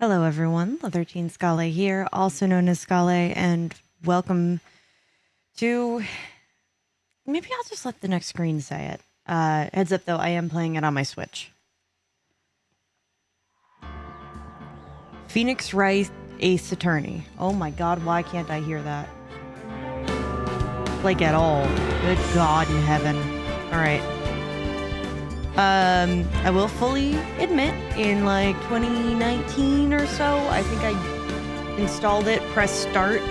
Hello, everyone. The 13 Scale here, also known as Scale, and welcome to. Maybe I'll just let the next screen say it. Heads up, though, I am playing it on my Switch. Phoenix Wright Ace Attorney. Oh my god, why can't I hear that? Like, at all. Good God in heaven. Alright. I will fully admit, in like 2019 or so, I think I installed it, pressed start,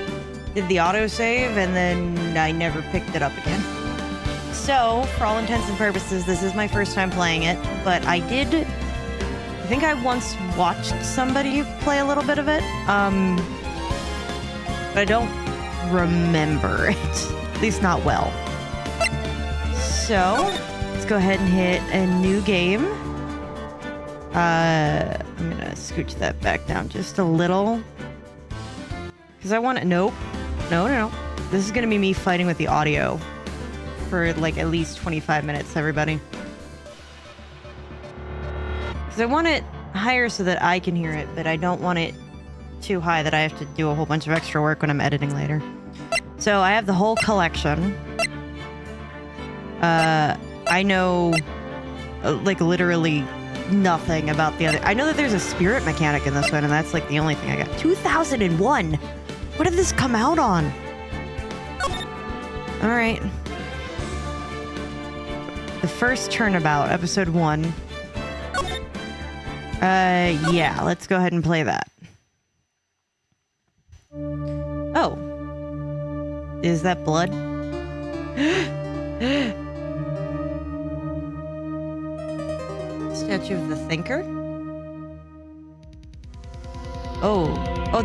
did the autosave, and then I never picked it up again. So, for all intents and purposes, this is my first time playing it, but I think I once watched somebody play a little bit of it, but I don't remember it, at least not well. So, let's go ahead and hit a new game. I'm gonna scooch that back down just a little. Because I want to... Nope. No. This is gonna be me fighting with the audio for like at least 25 minutes, everybody. Because I want it higher so that I can hear it, but I don't want it too high that I have to do a whole bunch of extra work when I'm editing later. So I have the whole collection. I know, like, literally nothing about the other. I know that there's a spirit mechanic in this one, and that's, like, the only thing I got. 2001! What did this come out on? Alright. The first Turnabout, episode 1. Yeah, let's go ahead and play that. Oh. Is that blood? Statue of the Thinker? Oh,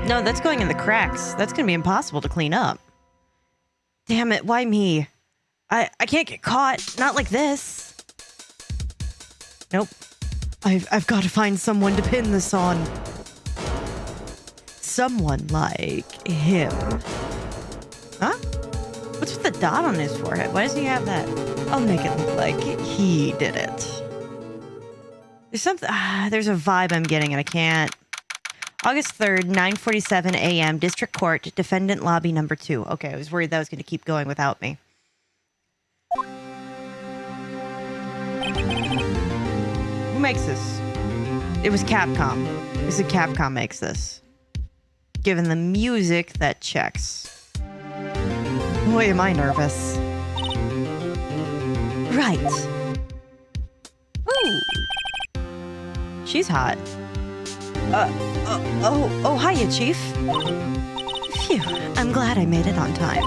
no, that's going in the cracks. That's gonna be impossible to clean up. Damn it, why me? I can't get caught. Not like this. Nope. I've got to find someone to pin this on. Someone like him. Huh? What's with the dot on his forehead? Why does he have that? I'll make it look like he did it. There's something... there's a vibe I'm getting and I can't... August 3rd, 9:47 a.m. District Court, Defendant Lobby number 2. Okay, I was worried that was going to keep going without me. Who makes this? It was Capcom. They said Capcom makes this. Given the music, that checks. Boy, am I nervous. Right. Ooh. She's hot. Hiya, Chief. Phew, I'm glad I made it on time.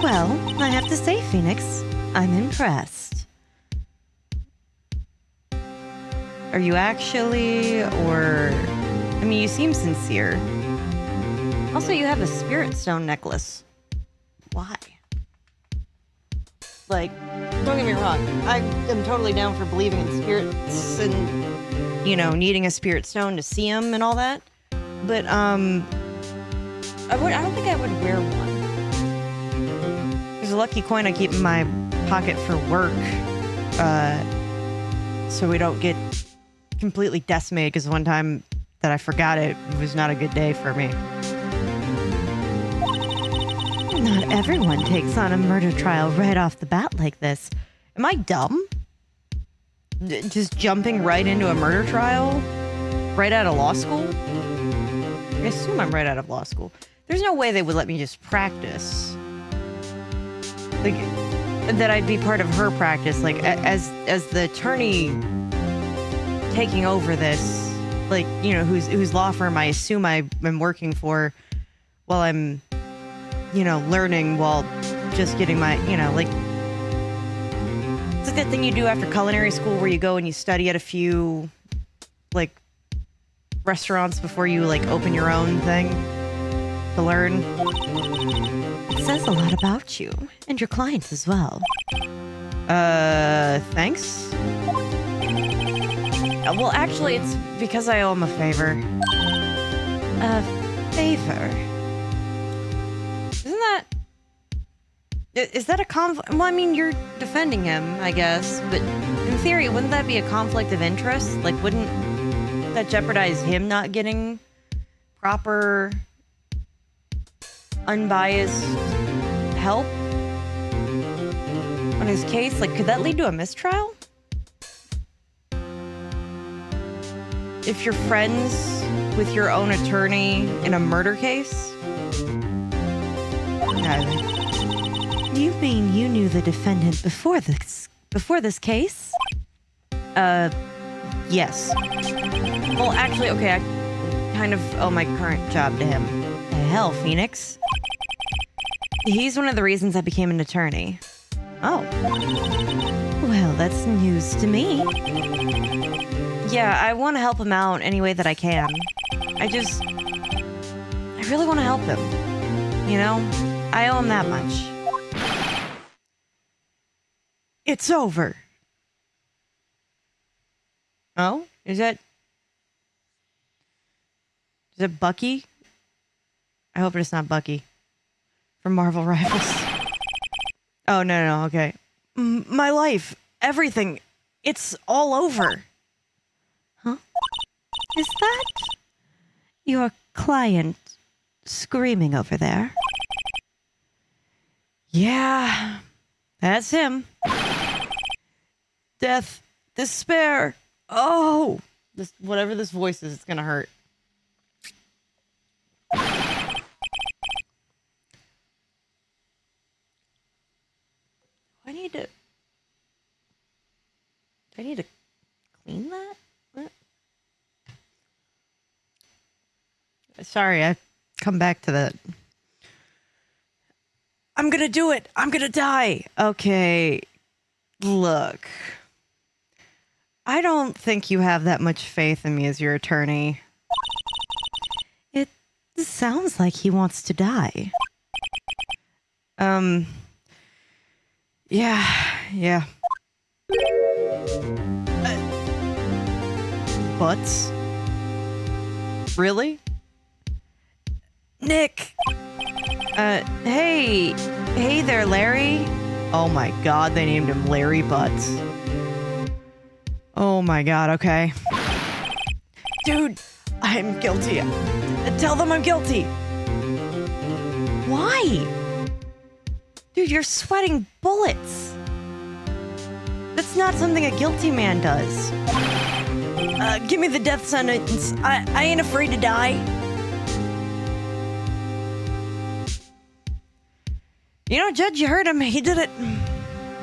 Well, I have to say, Phoenix, I'm impressed. Are you actually, or... I mean, you seem sincere. Also, you have a spirit stone necklace. Why? Like, don't get me wrong, I am totally down for believing in spirits and, you know, needing a spirit stone to see them and all that. But, I don't think I would wear one. There's a lucky coin I keep in my pocket for work, so we don't get completely decimated, because one time that I forgot it was not a good day for me. Not everyone takes on a murder trial right off the bat like this. Am I dumb? Just jumping right into a murder trial? Right out of law school? I assume I'm right out of law school. There's no way they would let me just practice. Like, that I'd be part of her practice. Like, as the attorney taking over this, like, you know, whose law firm I assume I'm working for while I'm, you know, learning while just getting my, you know, like, it's like that thing you do after culinary school where you go and you study at a few, like, restaurants before you, like, open your own thing to learn. It says a lot about you and your clients as well. Thanks? Well, actually, it's because I owe him a favor. A favor? Is that a conflict? Well, I mean, you're defending him, I guess, but in theory, wouldn't that be a conflict of interest? Like, wouldn't that jeopardize him not getting proper, unbiased help on his case? Like, could that lead to a mistrial? If you're friends with your own attorney in a murder case? You mean you knew the defendant before this case? Yes. Well, actually, okay, I kind of owe my current job to him. The hell, Phoenix? He's one of the reasons I became an attorney. Oh. Well, that's news to me. Yeah, I want to help him out any way that I can. I really want to help him. You know? I owe him that much. It's over. Oh? Is it Bucky? I hope it's not Bucky. From Marvel Rivals. Oh, no, okay. My life. Everything. It's all over. Huh? Is that your client screaming over there? Yeah. That's him. Death. Despair. Oh. Whatever this voice is, it's gonna hurt. Do I need to clean that? What? Sorry, I come back to that. I'm gonna do it. I'm gonna die. Okay, look. I don't think you have that much faith in me as your attorney. It sounds like he wants to die. Yeah. Butts? Really? Nick! Hey there, Larry. Oh my god, they named him Larry Butts. Oh my god, okay. Dude, I'm guilty. Tell them I'm guilty. Why? Dude, you're sweating bullets. That's not something a guilty man does. Give me the death sentence. I ain't afraid to die. You know, Judge, you heard him. He did it.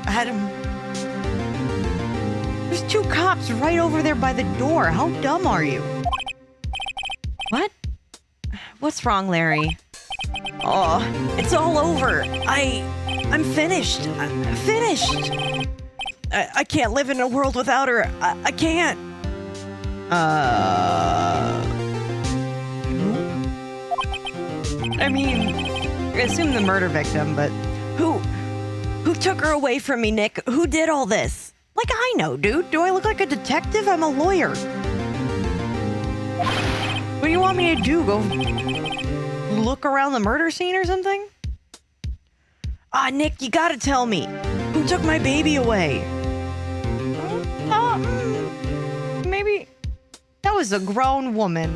I had him. There's 2 cops right over there by the door. How dumb are you? What? What's wrong, Larry? Oh, it's all over. I'm finished. I'm finished. I can't live in a world without her. I can't. I mean, I assume the murder victim, but who took her away from me, Nick? Who did all this? Like, I know, dude. Do I look like a detective? I'm a lawyer. What do you want me to do? Go look around the murder scene or something? Nick, you gotta tell me. Who took my baby away? Maybe that was a grown woman.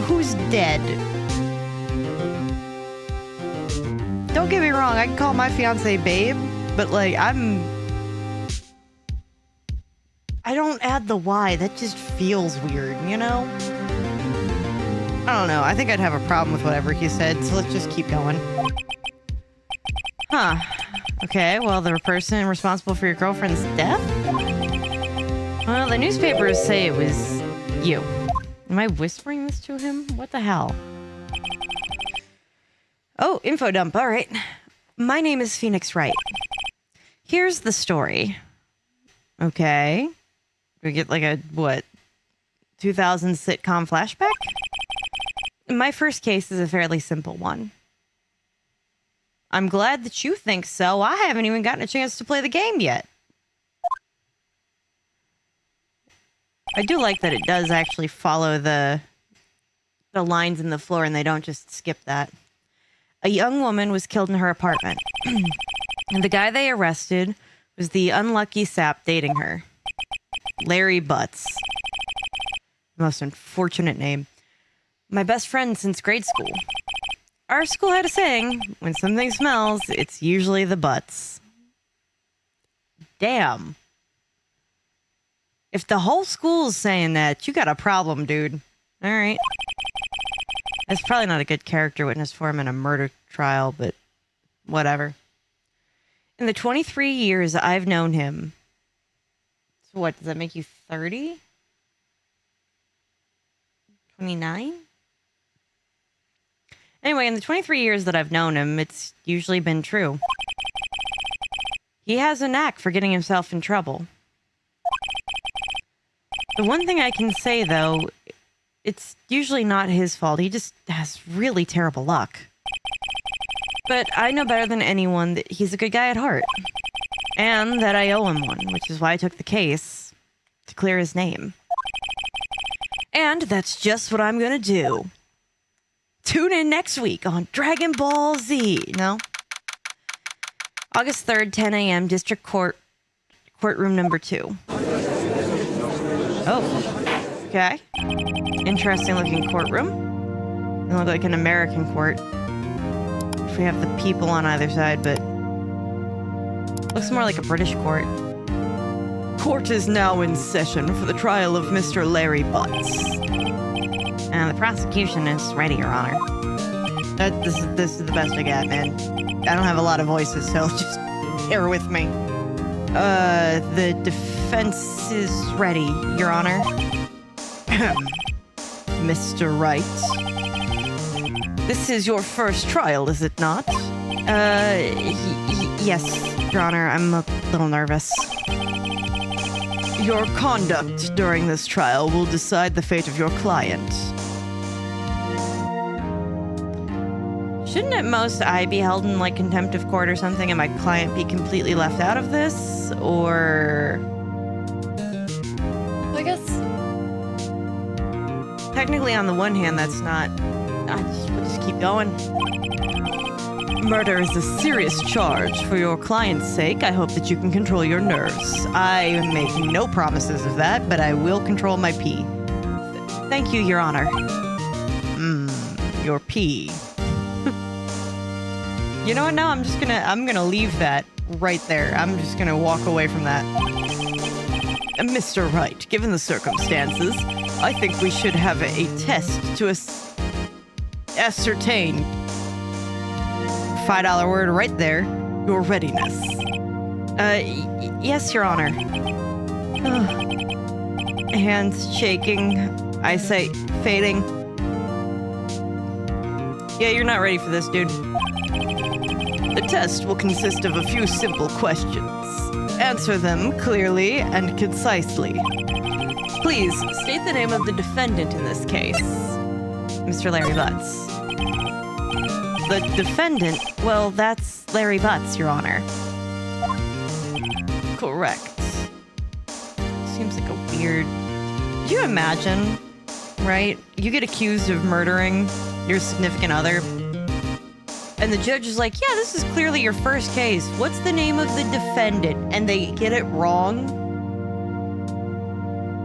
Who's dead? Don't get me wrong, I can call my fiance babe, but like, I don't add the Y. That just feels weird, you know? I don't know. I think I'd have a problem with whatever he said, so let's just keep going. Huh. Okay, well, the person responsible for your girlfriend's death? Well, the newspapers say it was you. Am I whispering this to him? What the hell? Oh, info dump. All right. My name is Phoenix Wright. Here's the story. Okay. We get like a, 2000 sitcom flashback? My first case is a fairly simple one. I'm glad that you think so. I haven't even gotten a chance to play the game yet. I do like that it does actually follow the lines in the floor and they don't just skip that. A young woman was killed in her apartment. And the guy they arrested was the unlucky sap dating her. Larry Butts. Most unfortunate name. My best friend since grade school. Our school had a saying, when something smells, it's usually the butts. Damn. If the whole school's saying that, you got a problem, dude. All right. That's probably not a good character witness for him in a murder trial, but whatever. In the 23 years I've known him, so what, does that make you 30? 29? Anyway, in the 23 years that I've known him, it's usually been true. He has a knack for getting himself in trouble. The one thing I can say, though, it's usually not his fault. He just has really terrible luck. But I know better than anyone that he's a good guy at heart. And that I owe him one, which is why I took the case to clear his name. And that's just what I'm gonna do. Tune in next week on Dragon Ball Z. No? August 3rd, 10 a.m., District Court, Courtroom number 2. Oh, okay. Interesting looking courtroom. Doesn't look like an American court. If we have the people on either side, but looks more like a British court. Court is now in session for the trial of Mr. Larry Butts. And the prosecution is ready, Your Honor. This is the best I got, man. I don't have a lot of voices, so just bear with me. The defense is ready, Your Honor. Mr. Wright. This is your first trial, is it not? Yes, Your Honor. I'm a little nervous. Your conduct during this trial will decide the fate of your client. Shouldn't at most I be held in, like, contempt of court or something and my client be completely left out of this? Or... I guess... Technically, on the one hand, that's not... we'll just keep going. Murder is a serious charge. For your client's sake, I hope that you can control your nerves. I make no promises of that, but I will control my pee. Thank you, Your Honor. Your pee. You know what? No, I'm gonna leave that right there. I'm just gonna walk away from that. Mr. Wright, given the circumstances, I think we should have a test to ascertain, $5 word right there, your readiness. Yes, Your Honor. Hands shaking, eyesight fading. Yeah, you're not ready for this, dude. The test will consist of a few simple questions. Answer them clearly and concisely. Please, state the name of the defendant in this case. Mr. Larry Butts. The defendant? Well, that's Larry Butts, Your Honor. Correct. Seems like a weird... Could you imagine, right? You get accused of murdering your significant other, and the judge is like, yeah, this is clearly your first case. What's the name of the defendant? And they get it wrong?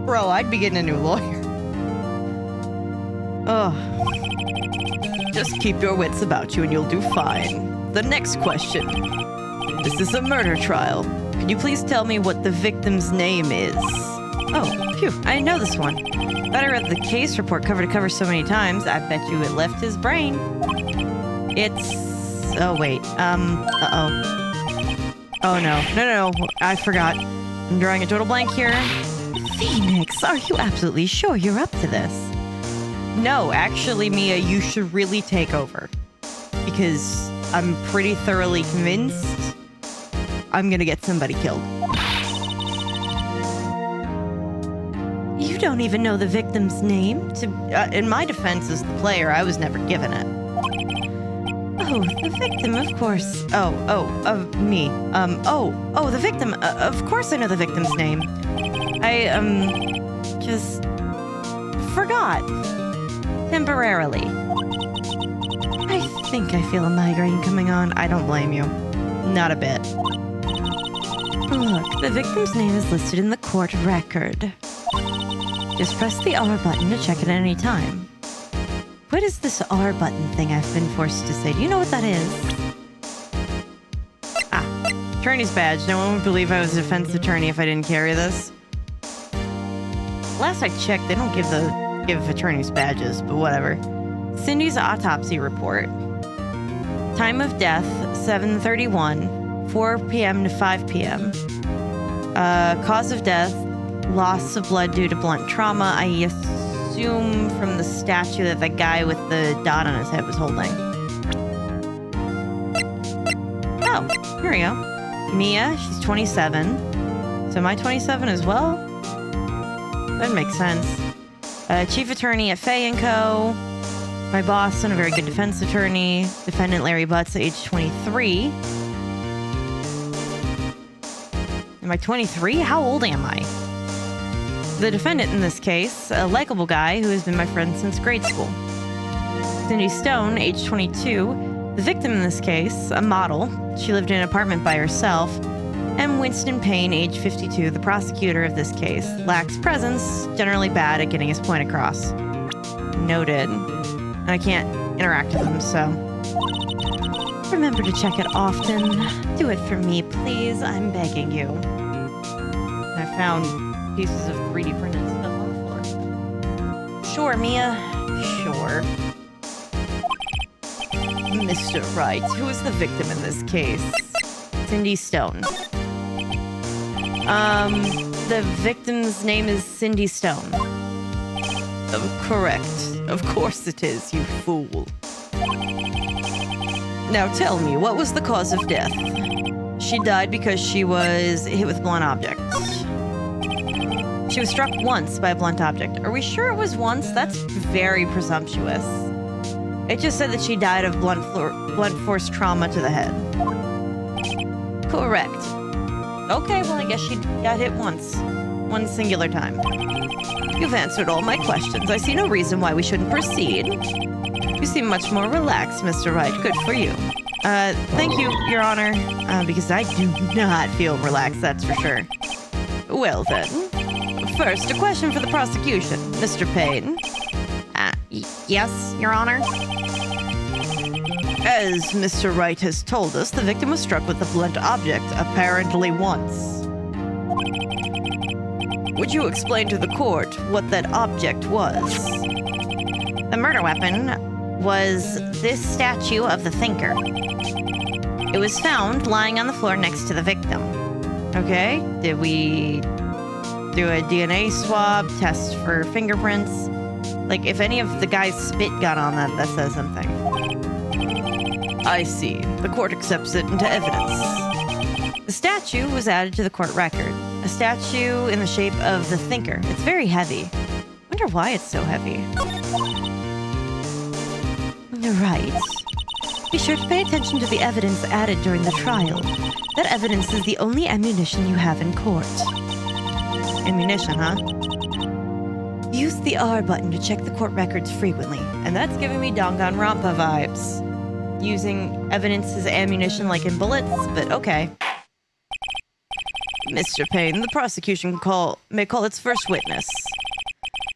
Bro, I'd be getting a new lawyer. Ugh. Just keep your wits about you and you'll do fine. The next question. This is a murder trial. Could you please tell me what the victim's name is? Oh, phew, I know this one. But I read the case report cover to cover so many times, I bet you it left his brain. It's... Oh, wait. Uh-oh. Oh, no, I forgot. I'm drawing a total blank here. Phoenix, are you absolutely sure you're up to this? No, actually, Mia, you should really take over. Because I'm pretty thoroughly convinced I'm gonna get somebody killed. You don't even know the victim's name? In my defense as the player, I was never given it. Oh, the victim, of course. Me. The victim. Of course I know the victim's name. I, just forgot. Temporarily. I think I feel a migraine coming on. I don't blame you. Not a bit. Look, the victim's name is listed in the court record. Just press the R button to check it at any time. What is this R button thing I've been forced to say? Do you know what that is? Ah, attorney's badge. No one would believe I was a defense attorney if I didn't carry this. Last I checked, they don't give attorneys badges, but whatever. Cindy's autopsy report. Time of death, 7:31, 4 p.m. to 5 p.m. Cause of death, loss of blood due to blunt trauma. I assume from the statue that the guy with the dot on his head was holding. Oh, here we go. Mia, she's 27. So am I 27 as well? That makes sense. Chief attorney at Fay & Co. My boss and a very good defense attorney. Defendant Larry Butts, age 23. Am I 23? How old am I? The defendant in this case, a likable guy who has been my friend since grade school. Cindy Stone, age 22. The victim in this case, a model. She lived in an apartment by herself. And Winston Payne, age 52, the prosecutor of this case. Lacks presence, generally bad at getting his point across. Noted. And I can't interact with him, so... Remember to check it often. Do it for me, please. I'm begging you. I found pieces of 3D printed stuff on the floor. Sure, Mia. Sure. Mr. Wright, who is the victim in this case? Cindy Stone. The victim's name is Cindy Stone. Correct. Of course it is, you fool. Now tell me, what was the cause of death? She died because she was hit with blunt objects. She was struck once by a blunt object. Are we sure it was once? That's very presumptuous. It just said that she died of blunt force trauma to the head. Correct. Okay, well, I guess she got hit once. One singular time. You've answered all my questions. I see no reason why we shouldn't proceed. You seem much more relaxed, Mr. Wright. Good for you. Thank you, Your Honor, because I do not feel relaxed, that's for sure. Well, then. First, a question for the prosecution. Mr. Payne. Yes, Your Honor? As Mr. Wright has told us, the victim was struck with a blunt object, apparently once. Would you explain to the court what that object was? The murder weapon was this statue of the thinker. It was found lying on the floor next to the victim. Okay, did we do a DNA swab, test for fingerprints? Like, if any of the guy's spit got on that, that says something. I see. The court accepts it into evidence. The statue was added to the court record. A statue in the shape of the thinker. It's very heavy. I wonder why it's so heavy. Right. Be sure to pay attention to the evidence added during the trial. That evidence is the only ammunition you have in court. Ammunition, huh? Use the R button to check the court records frequently. And that's giving me Danganronpa vibes. Using evidence as ammunition like in bullets, but okay. Mr. Payne, the prosecution may call its first witness.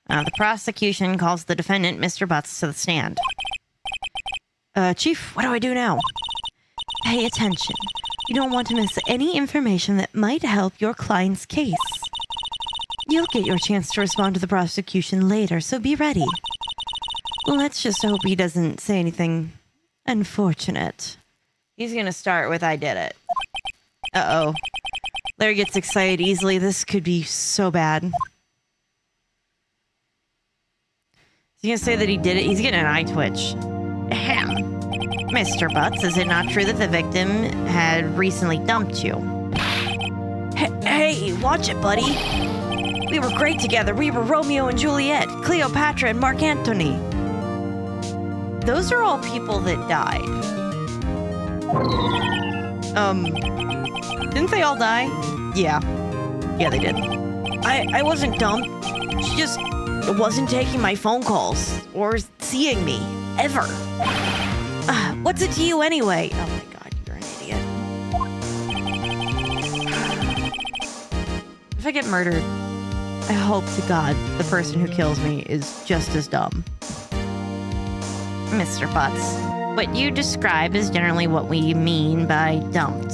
The prosecution calls the defendant, Mr. Butts, to the stand. Chief, what do I do now? Pay attention. You don't want to miss any information that might help your client's case. You'll get your chance to respond to the prosecution later, so be ready. Let's just hope he doesn't say anything unfortunate. He's gonna start with, I did it. Uh-oh. Larry gets excited easily. This could be so bad. Is he gonna say that he did it? He's getting an eye twitch. Ahem. Mr. Butts, is it not true that the victim had recently dumped you? Hey, watch it, buddy. We were great together. We were Romeo and Juliet, Cleopatra and Mark Antony. Those are all people that died. Didn't they all die? Yeah. Yeah, they did. I wasn't dumb. She just wasn't taking my phone calls or seeing me. Ever. What's it to you anyway? Oh my god, you're an idiot. If I get murdered, I hope to God the person who kills me is just as dumb. Mr. Butts, what you describe is generally what we mean by dumped.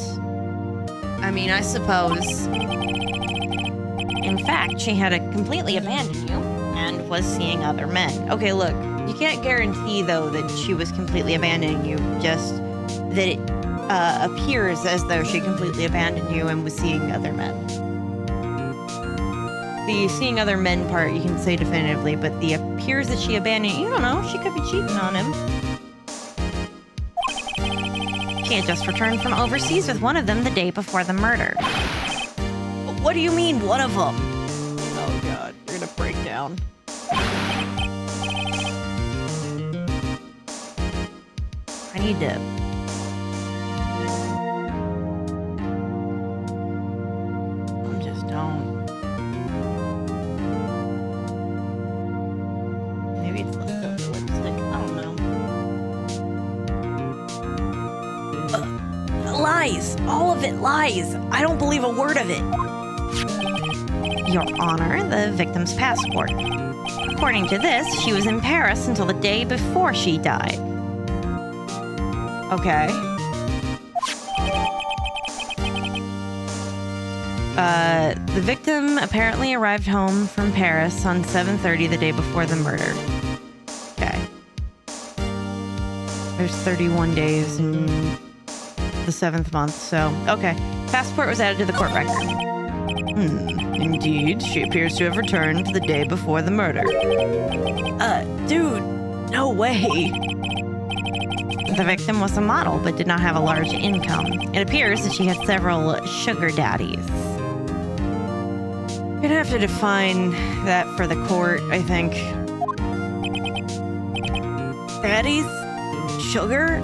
I mean, I suppose. In fact, she had completely abandoned you and was seeing other men. Okay, look, you can't guarantee, though, that she was completely abandoning you, just that it appears as though she completely abandoned you and was seeing other men. The seeing other men part, you can say definitively, but the appears that she abandoned you, don't know, she could be cheating on him. She had just returned from overseas with one of them the day before the murder. What do you mean, one of them? Oh, God, you're gonna break down. I need to... I just don't. Maybe it's leftover lipstick. I don't know. Lies! All of it lies! I don't believe a word of it! Your Honor, the victim's passport. According to this, she was in Paris until the day before she died. Okay. The victim apparently arrived home from Paris on 7:30 the day before the murder. Okay. There's 31 days in the 7th month, so... Okay. Passport was added to the court record. Indeed, she appears to have returned the day before the murder. Dude, no way. The victim was a model, but did not have a large income. It appears that she had several sugar daddies. You're gonna have to define that for the court, I think. Daddies? Sugar?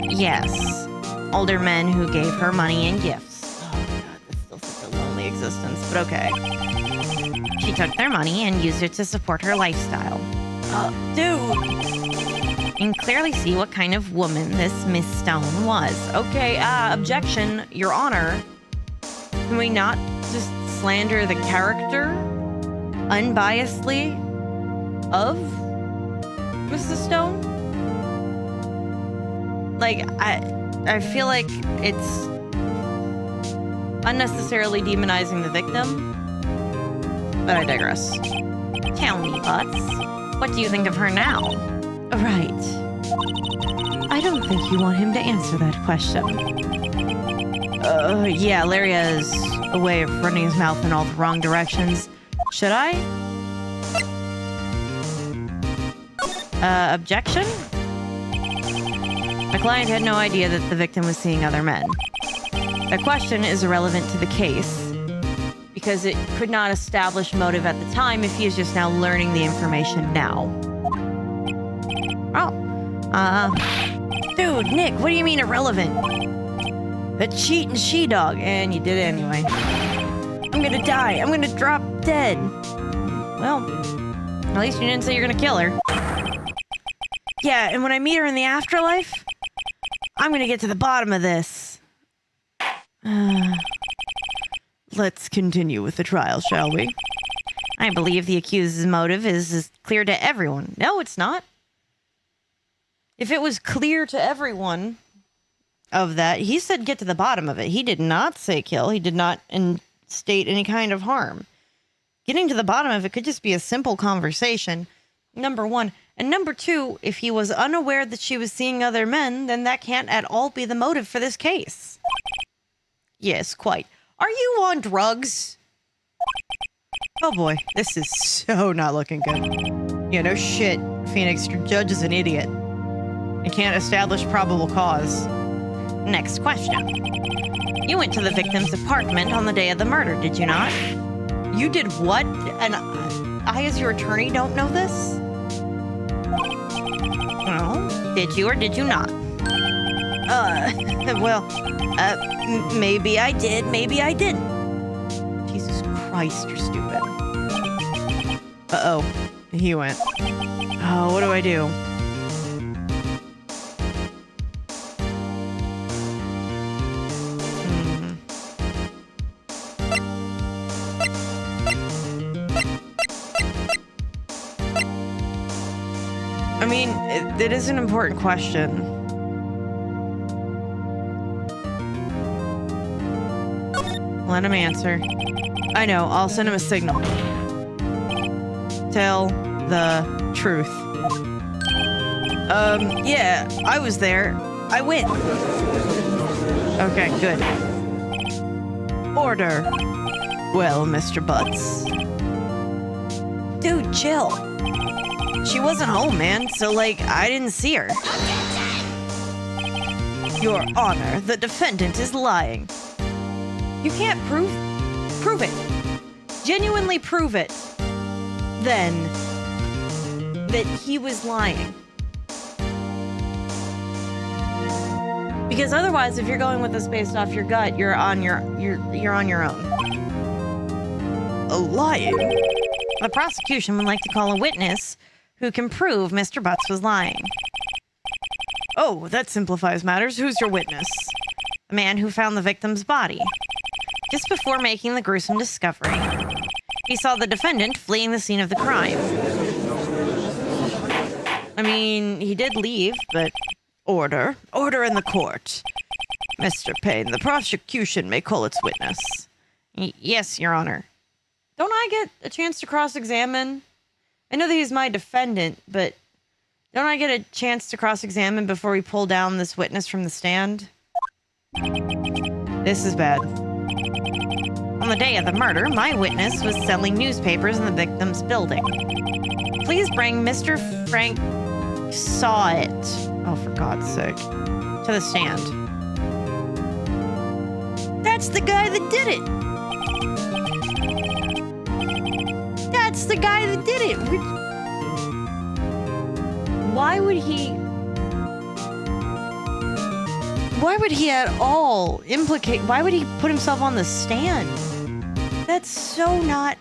Yes. Older men who gave her money and gifts. Oh, God, that's still such a lonely existence, but okay. She took their money and used it to support her lifestyle. Dude! You can clearly see what kind of woman this Miss Stone was. Okay, objection, Your Honor. Can we not just slander the character unbiasedly of Mrs. Stone? Like, I feel like it's unnecessarily demonizing the victim, but I digress. Tell me, Butts, what do you think of her now? Right. I don't think you want him to answer that question. Yeah, Larry has a way of running his mouth in all the wrong directions. Should I? Objection? My client had no idea that the victim was seeing other men. The question is irrelevant to the case because it could not establish motive at the time if he is just now learning the information now. Dude, Nick, what do you mean irrelevant? The cheating she-dog, and you did it anyway. I'm gonna die. I'm gonna drop dead. Well, at least you didn't say you're gonna kill her. Yeah, and when I meet her in the afterlife, I'm gonna get to the bottom of this. Let's continue with the trial, shall we? I believe the accused's motive is clear to everyone. No, it's not. If it was clear to everyone of that, he said get to the bottom of it. He did not say kill. He did not state any kind of harm. Getting to the bottom of it could just be a simple conversation, number one. And number two, if he was unaware that she was seeing other men, then that can't at all be the motive for this case. Yes, quite. Are you on drugs? Oh boy, this is so not looking good. Yeah, no shit. Phoenix, your judge is an idiot. I can't establish probable cause. Next question. You went to the victim's apartment on the day of the murder, did you not? You did what? And I, as your attorney, don't know this? Well, did you or did you not? Maybe I did, maybe I didn't. Jesus Christ, you're stupid. Uh-oh. He went. Oh, what do I do? I mean, it is an important question. Let him answer. I know, I'll send him a signal. Tell the truth. Yeah, I was there. I win. Okay, good. Order. Well, Mr. Butts. Dude, chill. She wasn't home, man, so, like, I didn't see her. Your Honor, the defendant is lying. You can't prove it. Genuinely prove it. Then that he was lying. Because otherwise, if you're going with this based off your gut, you're on your own. Lying? The prosecution would like to call a witness who can prove Mr. Butts was lying. Oh, that simplifies matters. Who's your witness? The man who found the victim's body. Just before making the gruesome discovery, he saw the defendant fleeing the scene of the crime. I mean, he did leave, but... Order in the court. Mr. Payne, the prosecution may call its witness. Yes, Your Honor. Don't I get a chance to cross-examine? I know that he's my defendant, but don't I get a chance to cross-examine before we pull down this witness from the stand? This is bad. On the day of the murder, my witness was selling newspapers in the victim's building. Please bring Mr. Frank saw it. Oh, for God's sake. To the stand. That's the guy that did it. That's the guy that did it. Why would he at all implicate... Why would he put himself on the stand? That's so not...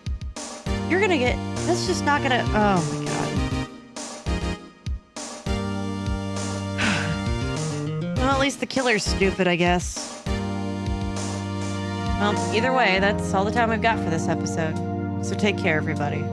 You're gonna get... That's just not gonna... Oh, my God. Well, at least the killer's stupid, I guess. Well, either way, that's all the time we've got for this episode. So take care, everybody.